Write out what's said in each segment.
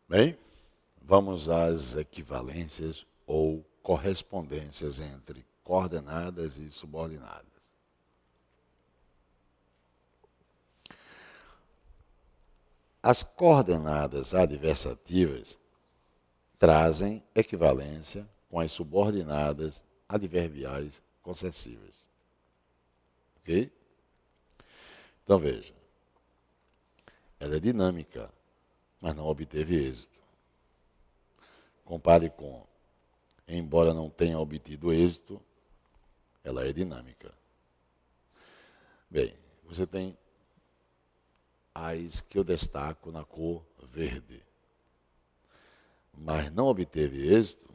Bem, vamos às equivalências ou correspondências entre coordenadas e subordinadas. As coordenadas adversativas trazem equivalência com as subordinadas adverbiais concessivas. Ok? Então veja, ela é dinâmica, mas não obteve êxito. Compare com, embora não tenha obtido êxito, ela é dinâmica. Bem, você tem as que eu destaco na cor verde, mas não obteve êxito,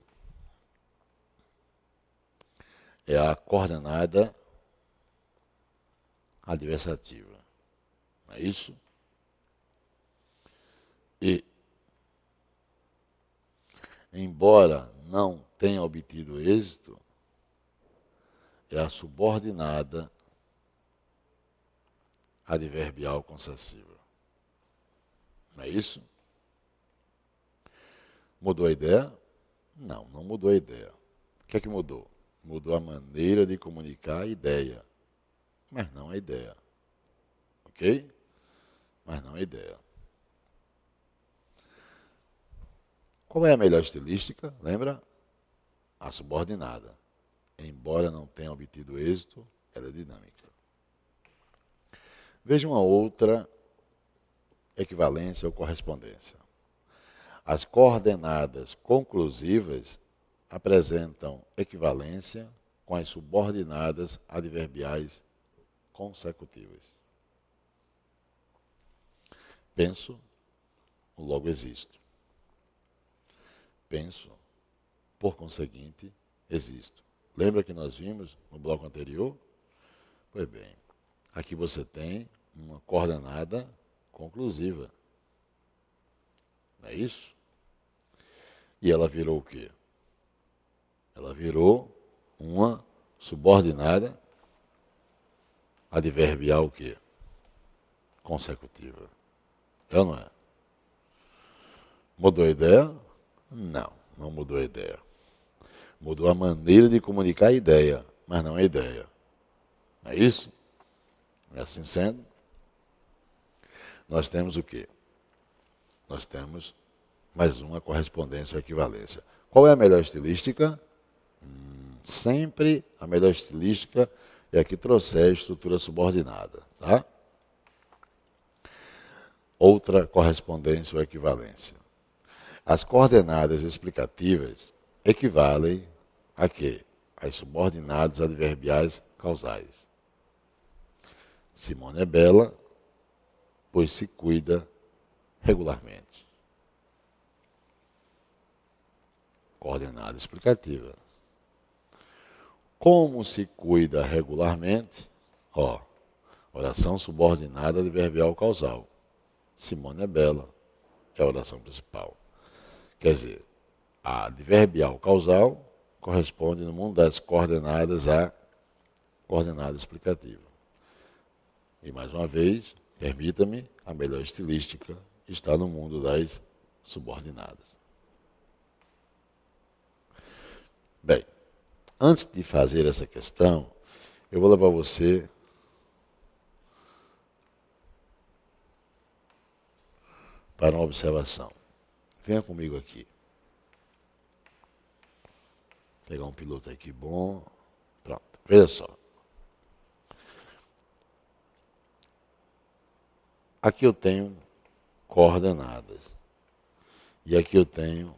é a coordenada adversativa. Não é isso? E, embora não tenha obtido êxito, é a subordinada adverbial concessiva. Não é isso? Mudou a ideia? Não, não mudou a ideia. O que é que mudou? Mudou a maneira de comunicar a ideia, mas não a ideia. Ok? Mas não a ideia. Qual é a melhor estilística? Lembra? A subordinada. Embora não tenha obtido êxito, ela é dinâmica. Veja uma outra equivalência ou correspondência. As coordenadas conclusivas apresentam equivalência com as subordinadas adverbiais consecutivas. Penso, logo existo. Penso, por conseguinte, existo. Lembra que nós vimos no bloco anterior? Pois bem, aqui você tem uma coordenada conclusiva. Não é isso? E ela virou o quê? Ela virou uma subordinada adverbial o quê? Consecutiva. É ou não é? Mudou a ideia? Não, não mudou a ideia. Mudou a maneira de comunicar a ideia, mas não a ideia. Não é isso? E assim sendo, nós temos o quê? Nós temos mais uma correspondência ou equivalência. Qual é a melhor estilística? Sempre a melhor estilística é a que trouxer a estrutura subordinada. Tá? Outra correspondência ou equivalência. As coordenadas explicativas equivalem a quê? As subordinadas adverbiais causais. Simone é bela, pois se cuida regularmente. Coordenada explicativa. Como se cuida regularmente? Oração subordinada adverbial causal. Simone é bela, é a oração principal. Quer dizer, a adverbial causal corresponde no mundo das coordenadas à coordenada explicativa. E mais uma vez, permita-me, a melhor estilística está no mundo das subordinadas. Bem, antes de fazer essa questão, eu vou levar você para uma observação. Venha comigo aqui. Vou pegar um piloto aqui bom. Pronto, veja só. Aqui eu tenho coordenadas. E aqui eu tenho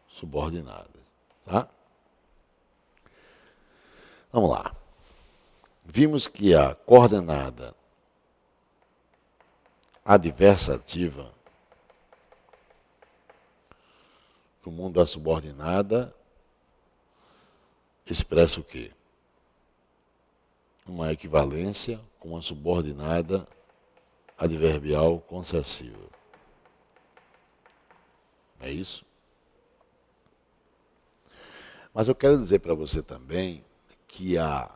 subordinadas. Tá? Vamos lá. Vimos que a coordenada adversativa no mundo da subordinada expressa o quê? Uma equivalência com uma subordinada adverbial concessiva. É isso? Mas eu quero dizer para você também que a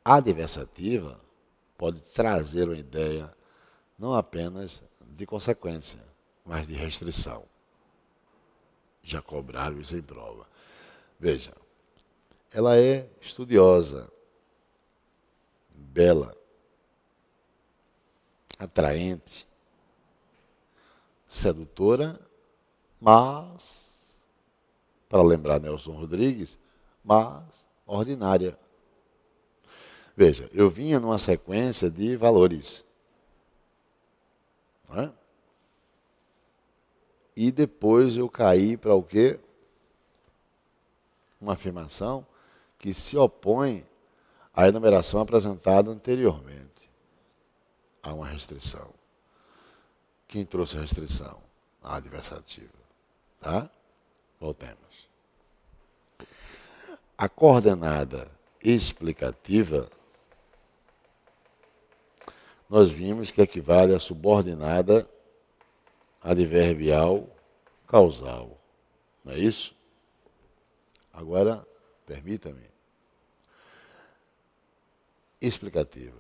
adversativa pode trazer uma ideia não apenas de consequência, mas de restrição. Já cobraram isso em prova. Veja, ela é estudiosa, bela, atraente, sedutora, mas, para lembrar Nelson Rodrigues, mas ordinária. Veja, eu vinha numa sequência de valores. Não é? E depois eu caí para o quê? Uma afirmação que se opõe à enumeração apresentada anteriormente. Há uma restrição. Quem trouxe a restrição? A adversativa. Tá? Voltemos. A coordenada explicativa, nós vimos que equivale à subordinada adverbial causal. Não é isso? Agora, permita-me. Explicativa.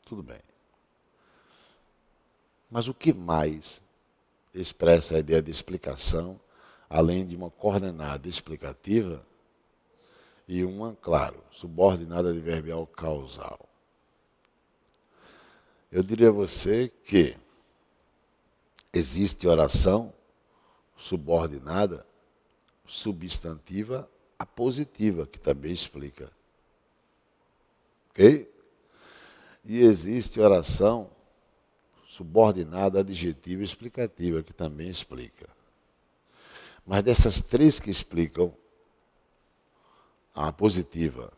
Tudo bem. Mas o que mais expressa a ideia de explicação, além de uma coordenada explicativa e uma, claro, subordinada adverbial causal? Eu diria a você que existe oração subordinada, substantiva a positiva, que também explica. Ok? E existe oração subordinada adjetiva explicativa, que também explica. Mas dessas três que explicam, a positiva,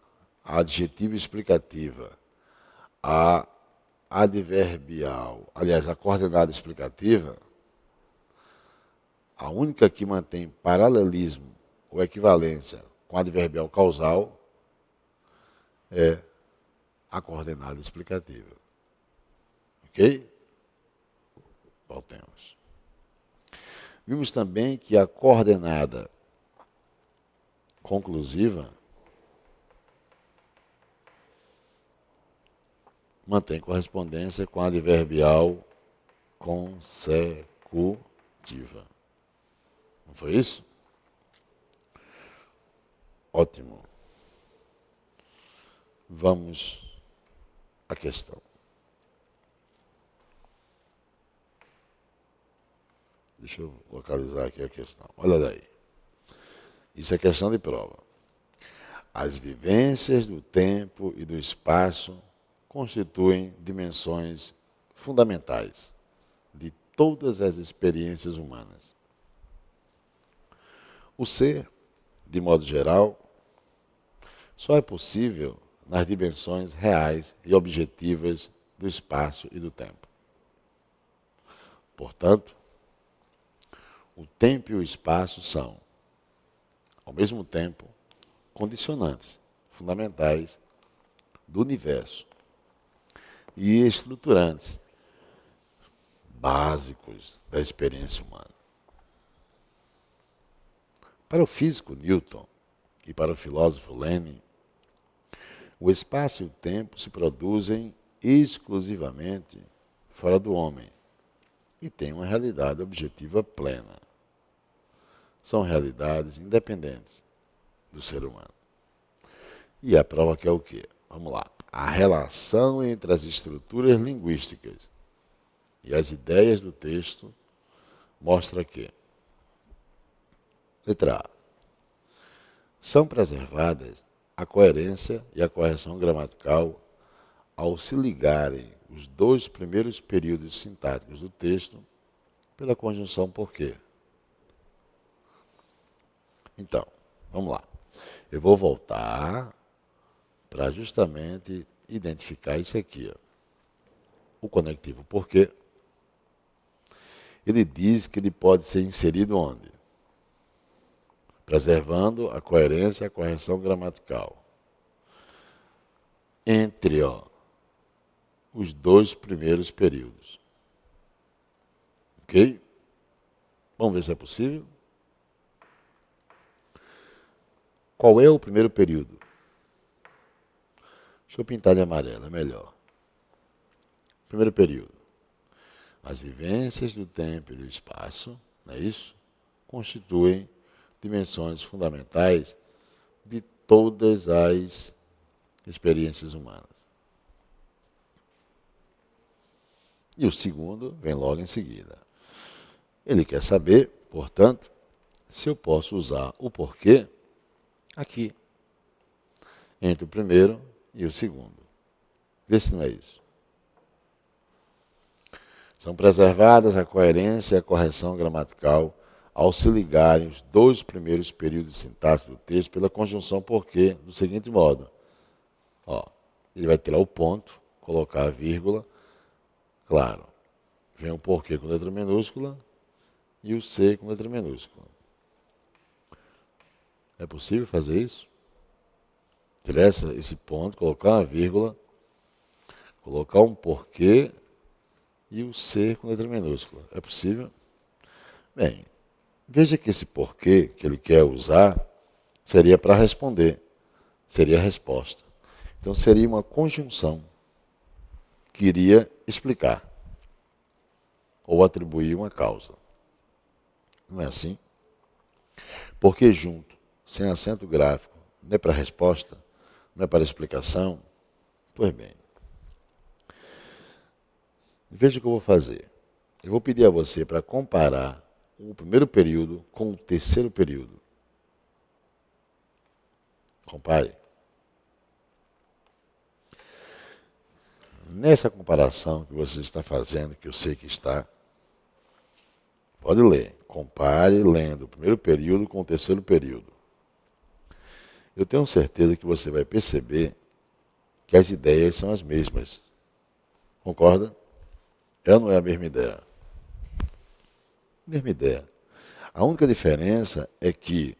a adjetiva explicativa, a adverbial, aliás, a coordenada explicativa, a única que mantém paralelismo ou equivalência com a adverbial causal é a coordenada explicativa. Ok? Voltemos. Vimos também que a coordenada conclusiva mantém correspondência com a adverbial consecutiva. Não foi isso? Ótimo. Vamos à questão. Deixa eu localizar aqui a questão. Olha daí. Isso é questão de prova. As vivências do tempo e do espaço constituem dimensões fundamentais de todas as experiências humanas. O ser, de modo geral, só é possível nas dimensões reais e objetivas do espaço e do tempo. Portanto, o tempo e o espaço são, ao mesmo tempo, condicionantes fundamentais do universo e estruturantes básicos da experiência humana. Para o físico Newton e para o filósofo Lenin, o espaço e o tempo se produzem exclusivamente fora do homem e têm uma realidade objetiva plena. São realidades independentes do ser humano. E a prova que é o quê? Vamos lá. A relação entre as estruturas linguísticas e as ideias do texto mostra que, letra A, são preservadas a coerência e a correção gramatical ao se ligarem os dois primeiros períodos sintáticos do texto pela conjunção porquê. Então, vamos lá. Eu vou voltar para justamente identificar isso aqui. Ó. O conectivo porquê. Ele diz que ele pode ser inserido onde? Preservando a coerência e a correção gramatical. Entre os dois primeiros períodos. Ok? Vamos ver se é possível. Qual é o primeiro período? Deixa eu pintar de amarelo, é melhor. Primeiro período. As vivências do tempo e do espaço, não é isso? Constituem dimensões fundamentais de todas as experiências humanas. E o segundo vem logo em seguida. Ele quer saber, portanto, se eu posso usar o porquê aqui, entre o primeiro e o segundo. Vê se não é isso. São preservadas a coerência e a correção gramatical ao se ligarem os dois primeiros períodos de sintaxe do texto pela conjunção porquê do seguinte modo. Ó, ele vai tirar o ponto, colocar a vírgula, claro, vem o porquê com letra minúscula e o C com letra minúscula. É possível fazer isso? Tirar esse ponto, colocar uma vírgula, colocar um porquê e o C com letra minúscula. É possível? Bem, veja que esse porquê que ele quer usar seria para responder, seria a resposta. Então seria uma conjunção que iria explicar ou atribuir uma causa. Não é assim? Porque junto, sem acento gráfico, não é para resposta, não é para explicação. Pois bem, veja o que eu vou fazer. Eu vou pedir a você para comparar o primeiro período com o terceiro período. Compare. Nessa comparação que você está fazendo, que eu sei que está, pode ler. Compare lendo o primeiro período com o terceiro período. Eu tenho certeza que você vai perceber que as ideias são as mesmas. Concorda? É ou não é a mesma ideia? Mesma ideia. A única diferença é que,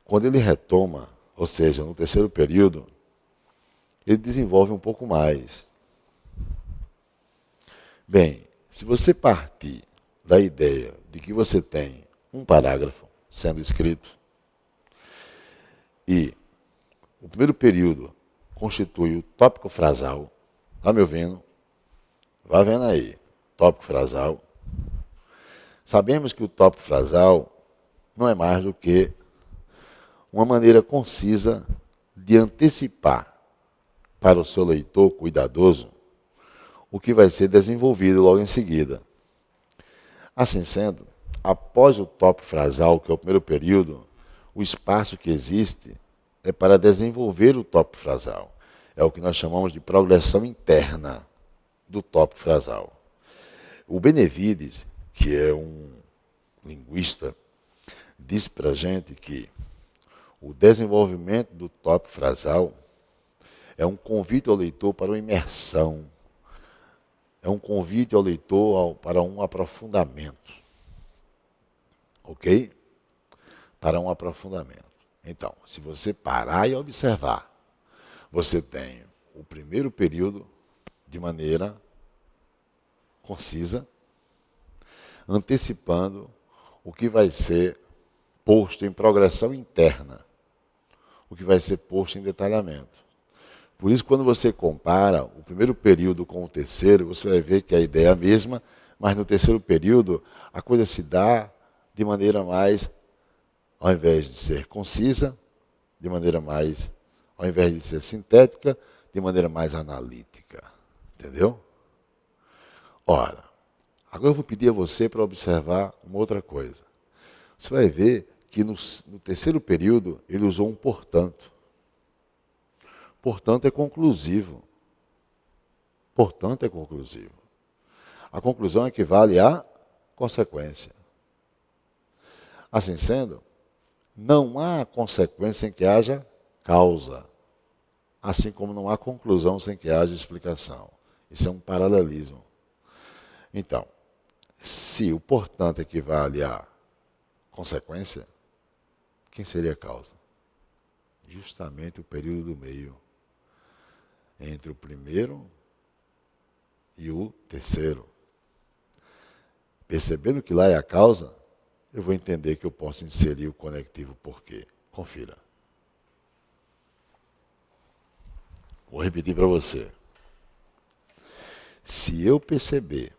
quando ele retoma, ou seja, no terceiro período, ele desenvolve um pouco mais. Bem, se você partir da ideia de que você tem um parágrafo sendo escrito e o primeiro período constitui o tópico frasal, está me ouvindo? Vá vendo aí, tópico frasal. Sabemos que o tópico frasal não é mais do que uma maneira concisa de antecipar para o seu leitor cuidadoso o que vai ser desenvolvido logo em seguida. Assim sendo, após o tópico frasal, que é o primeiro período, o espaço que existe é para desenvolver o tópico frasal. É o que nós chamamos de progressão interna do tópico frasal. O Benevides, que é um linguista, diz para a gente que o desenvolvimento do tópico frasal é um convite ao leitor para uma imersão, é um convite ao leitor para um aprofundamento. Ok? Para um aprofundamento. Então, se você parar e observar, você tem o primeiro período de maneira concisa, antecipando o que vai ser posto em progressão interna, o que vai ser posto em detalhamento. Por isso, quando você compara o primeiro período com o terceiro, você vai ver que a ideia é a mesma, mas no terceiro período a coisa se dá de maneira mais, ao invés de ser concisa, de maneira mais, ao invés de ser sintética, de maneira mais analítica. Entendeu? Ora, agora eu vou pedir a você para observar uma outra coisa. Você vai ver que no terceiro período ele usou um portanto. Portanto, é conclusivo. Portanto, é conclusivo. A conclusão equivale à consequência. Assim sendo, não há consequência sem que haja causa, assim como não há conclusão sem que haja explicação. Isso é um paralelismo. Então, se o portanto equivale à consequência, quem seria a causa? Justamente o período do meio, entre o primeiro e o terceiro. Percebendo que lá é a causa, eu vou entender que eu posso inserir o conectivo porquê. Confira. Vou repetir para você. Se eu perceber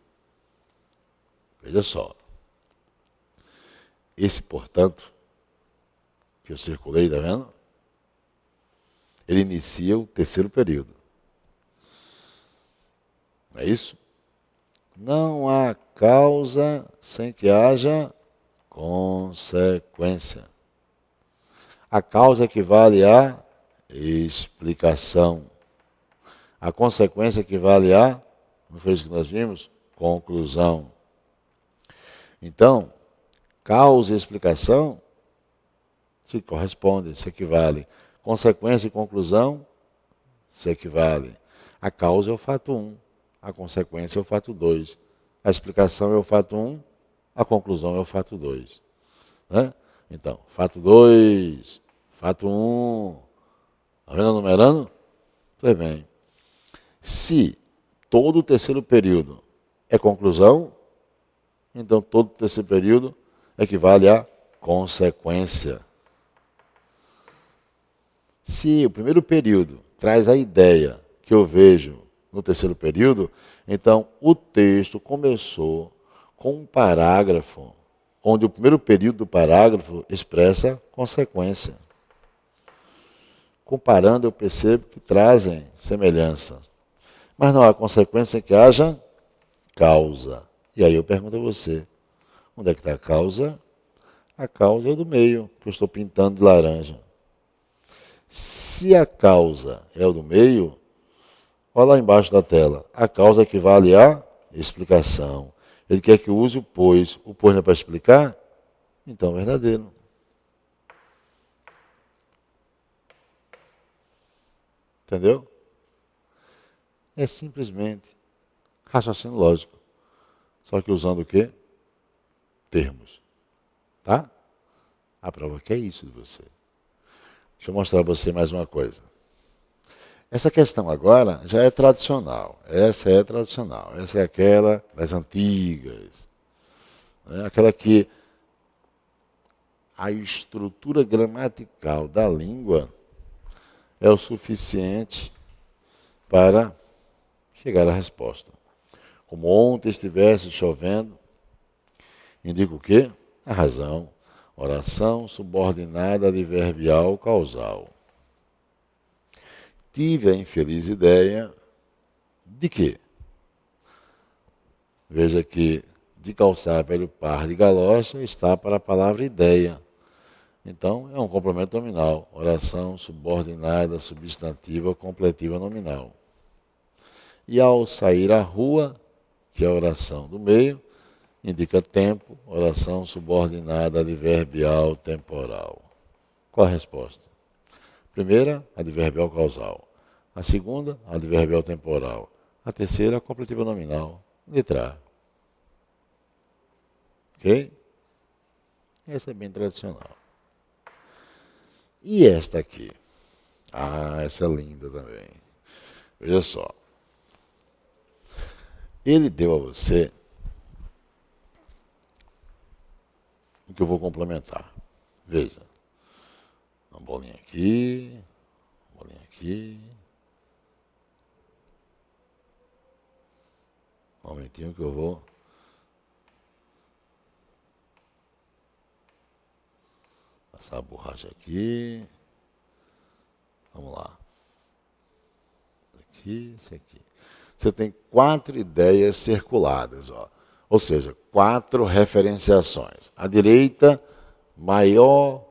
Veja só. Esse, portanto, que eu circulei, está vendo? Ele inicia o terceiro período. Não é isso? Não há causa sem que haja consequência. A causa equivale à explicação. A consequência equivale a, não foi isso que nós vimos? Conclusão. Então, causa e explicação se correspondem, se equivalem. Consequência e conclusão se equivalem. A causa é o fato 1, a consequência é o fato 2. A explicação é o fato 1, a conclusão é o fato 2. Né? Então, fato 2, fato 1. Está vendo numerando? Tudo bem. Se todo o terceiro período é conclusão, então todo o terceiro período equivale a consequência. Se o primeiro período traz a ideia que eu vejo no terceiro período, então o texto começou com um parágrafo, onde o primeiro período do parágrafo expressa consequência. Comparando, eu percebo que trazem semelhança. Mas não há consequência sem que haja causa. E aí eu pergunto a você, onde é que está a causa? A causa é do meio, que eu estou pintando de laranja. Se a causa é o do meio, olha lá embaixo da tela. A causa equivale à explicação. Ele quer que eu use o pois. O pois não é para explicar? Então é verdadeiro. Entendeu? É simplesmente raciocínio lógico. Só que usando o quê? Termos. Tá? A prova que é isso de você. Deixa eu mostrar para você mais uma coisa. Essa questão agora já é tradicional. Essa é tradicional. Essa é aquela das antigas. Né? Aquela que a estrutura gramatical da língua é o suficiente para chegar à resposta. Como ontem estivesse chovendo, indica o quê? A razão. Oração subordinada adverbial causal. Tive a infeliz ideia de quê? Veja que de calçar velho par de galocha está para a palavra ideia. Então, é um complemento nominal. Oração subordinada substantiva completiva nominal. E ao sair à rua, que é a oração do meio, indica tempo, oração subordinada adverbial temporal. Qual a resposta? Primeira, adverbial causal. A segunda, adverbial temporal. A terceira, completiva nominal. Letra A. Ok? Essa é bem tradicional. E esta aqui? Ah, essa é linda também. Veja só. Ele deu a você o que eu vou complementar. Veja. Uma bolinha aqui, uma bolinha aqui. Um momentinho que eu vou. Passar a borracha aqui. Vamos lá. Aqui, isso aqui. Você tem 4 ideias circuladas, ó. Ou seja, 4 referenciações. À direita, maior,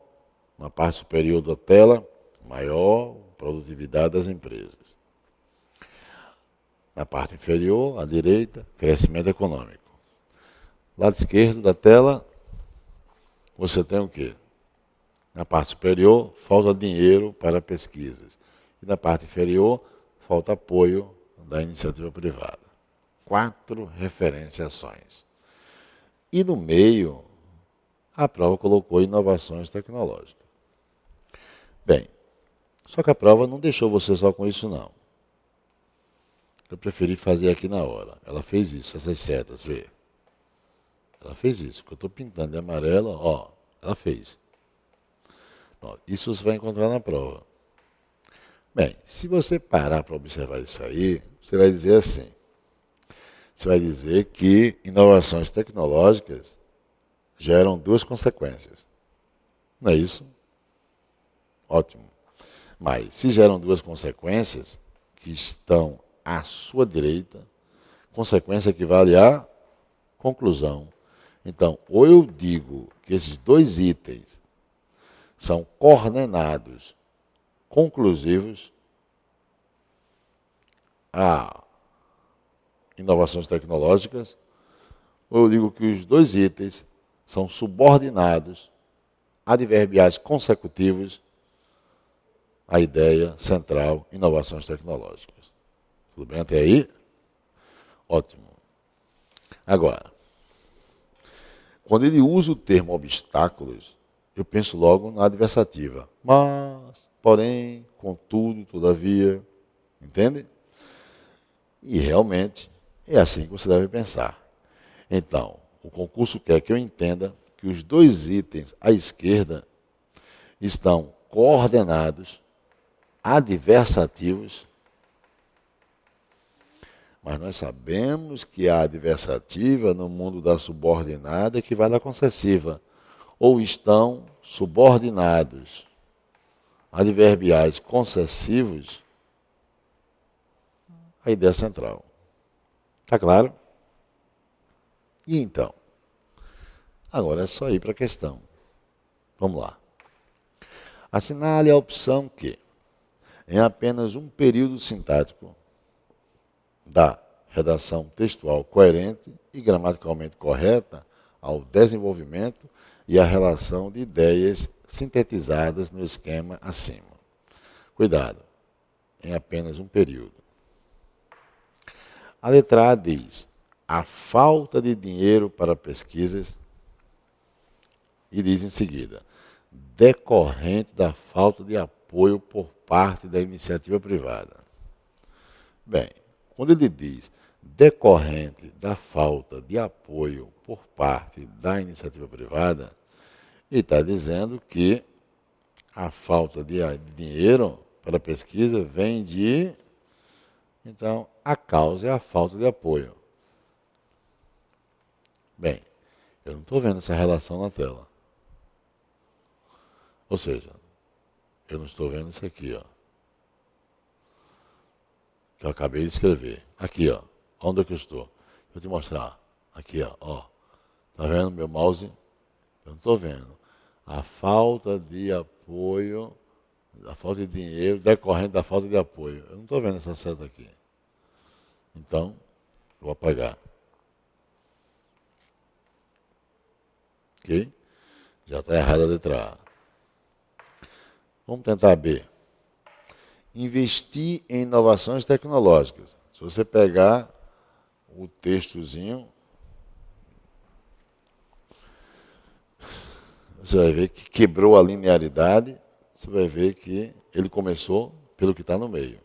na parte superior da tela, maior produtividade das empresas. Na parte inferior, à direita, crescimento econômico. Lado esquerdo da tela, você tem o quê? Na parte superior, falta dinheiro para pesquisas. E na parte inferior, falta apoio da iniciativa privada. 4 referenciações. E no meio, a prova colocou inovações tecnológicas. Bem, só que a prova não deixou você só com isso, não. Eu preferi fazer aqui na hora. Ela fez isso, essas setas, vê. Ela fez isso, que eu estou pintando de amarelo, ó, ela fez. Ó, isso você vai encontrar na prova. Bem, se você parar para observar isso aí, você vai dizer assim, Você vai dizer que inovações tecnológicas geram duas consequências. Não é isso? Ótimo. Mas se geram duas consequências que estão à sua direita, consequência equivale a conclusão. Então, ou eu digo que esses dois itens são coordenados conclusivos a inovações tecnológicas, ou eu digo que os dois itens são subordinados, adverbiais consecutivos à ideia central, inovações tecnológicas. Tudo bem até aí? Ótimo. Agora, quando ele usa o termo obstáculos, eu penso logo na adversativa. Mas, porém, contudo, todavia, entende? E realmente é assim que você deve pensar. Então, o concurso quer que eu entenda que os dois itens à esquerda estão coordenados, adversativos, mas nós sabemos que a adversativa no mundo da subordinada equivale à concessiva, ou estão subordinados, adverbiais concessivos, à ideia central. Está claro? E então? Agora é só ir para a questão. Vamos lá. Assinale a opção que, em apenas um período sintático da redação textual coerente e gramaticalmente correta ao desenvolvimento e à relação de ideias sintetizadas no esquema acima. Cuidado, em apenas um período. A letra A diz, a falta de dinheiro para pesquisas, e diz em seguida, decorrente da falta de apoio por parte da iniciativa privada. Bem, quando ele diz decorrente da falta de apoio por parte da iniciativa privada, ele está dizendo que a falta de dinheiro para a pesquisa vem de... Então, a causa é a falta de apoio. Bem, eu não estou vendo essa relação na tela. Ou seja, eu não estou vendo isso aqui, ó. Que eu acabei de escrever. Aqui, ó. Onde é que eu estou? Vou te mostrar. Aqui, ó. Tá vendo meu mouse? Eu não estou vendo. A falta de apoio, a falta de dinheiro decorrente da falta de apoio. Eu não estou vendo essa seta aqui. Então, vou apagar. Ok? Já está errada a letra A. Vamos tentar B. Investir em inovações tecnológicas. Se você pegar o textozinho, você vai ver que quebrou a linearidade, você vai ver que ele começou pelo que está no meio.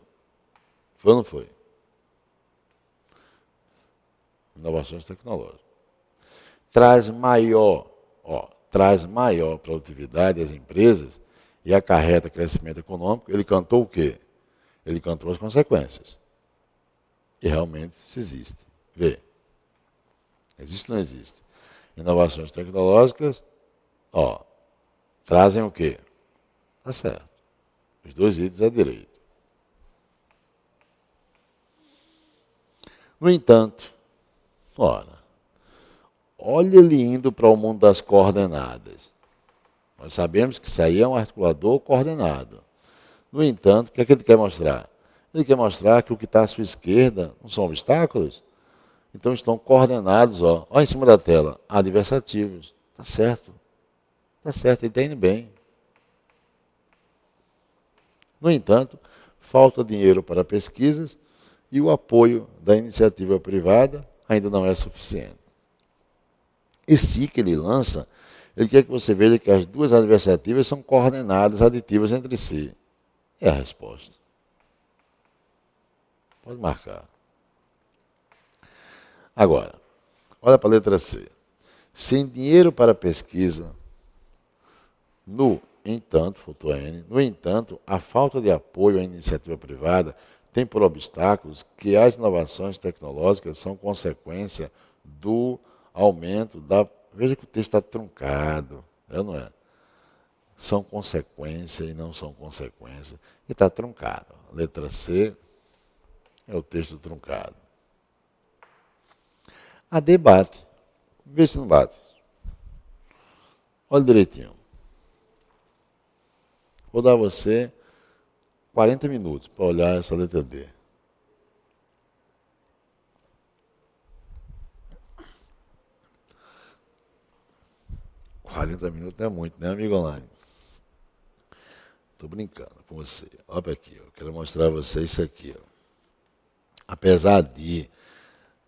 Foi ou não foi? Inovações tecnológicas. Traz maior produtividade às empresas e acarreta crescimento econômico. Ele cantou o quê? Ele cantou as consequências. E realmente isso existe. Vê. Existe ou não existe? Inovações tecnológicas, trazem o quê? Tá certo. Os dois itens à direita. No entanto, olha ele indo para o mundo das coordenadas. Nós sabemos que isso aí é um articulador coordenado. No entanto, o que é que ele quer mostrar? Ele quer mostrar que o que está à sua esquerda não são obstáculos, então estão coordenados, ó em cima da tela, adversativos. Está certo. Está certo, ele está indo bem. No entanto, falta dinheiro para pesquisas e o apoio da iniciativa privada ainda não é suficiente. Esse que ele lança, ele quer que você veja que as duas adversativas são coordenadas, aditivas entre si. É a resposta. Pode marcar. Agora, olha para a letra C. Sem dinheiro para pesquisa, no entanto, faltou N, no entanto, a falta de apoio à iniciativa privada tem por obstáculos que as inovações tecnológicas são consequência do aumento da... Veja que o texto está truncado, não é? São consequência e não são consequência. E está truncado. Letra C é o texto truncado. A D bate. Vê se não bate. Olha direitinho. Vou dar a você 40 minutos para olhar essa letra D. $40 minutos não é muito, né, amigo online? Estou brincando com você. Olha aqui, eu quero mostrar a você isso aqui. Ó. Apesar de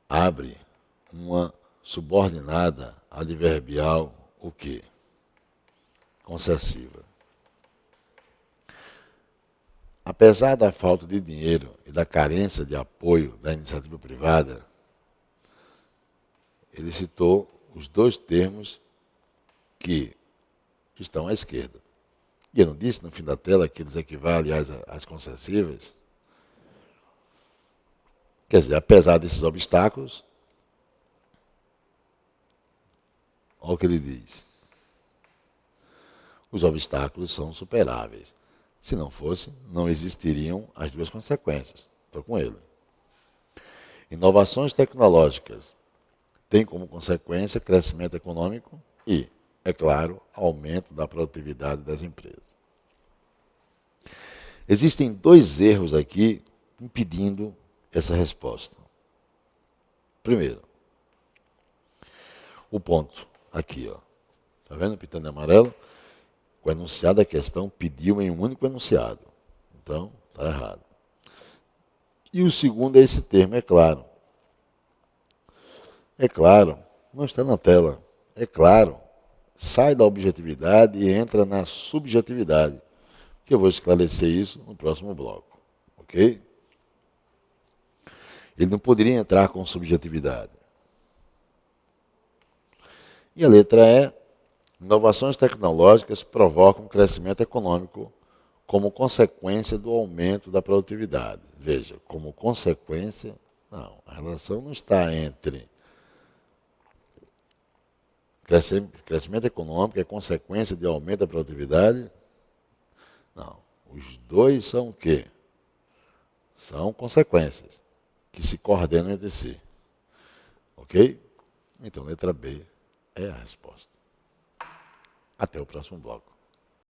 abre uma subordinada adverbial, o quê? Concessiva. Apesar da falta de dinheiro e da carência de apoio da iniciativa privada, ele citou os dois termos que estão à esquerda. E eu não disse no fim da tela que eles equivalem às concessivas? Quer dizer, apesar desses obstáculos, olha o que ele diz. Os obstáculos são superáveis. Se não fosse, não existiriam as duas consequências. Estou com ele. Inovações tecnológicas têm como consequência crescimento econômico e, é claro, aumento da produtividade das empresas. Existem dois erros aqui impedindo essa resposta. Primeiro, o ponto aqui, ó. Está vendo pintando de amarelo? O enunciado da questão pediu em um único enunciado. Então, está errado. E o segundo é esse termo, é claro. É claro, não está na tela. É claro, sai da objetividade e entra na subjetividade. Que eu vou esclarecer isso no próximo bloco. Ok? Ele não poderia entrar com subjetividade. E a letra E, inovações tecnológicas provocam crescimento econômico como consequência do aumento da produtividade. Veja, como consequência, não, a relação não está entre crescimento econômico é consequência de aumento da produtividade. Não, os dois são o quê? São consequências que se coordenam entre si. Ok? Então, letra B é a resposta. Até o próximo bloco.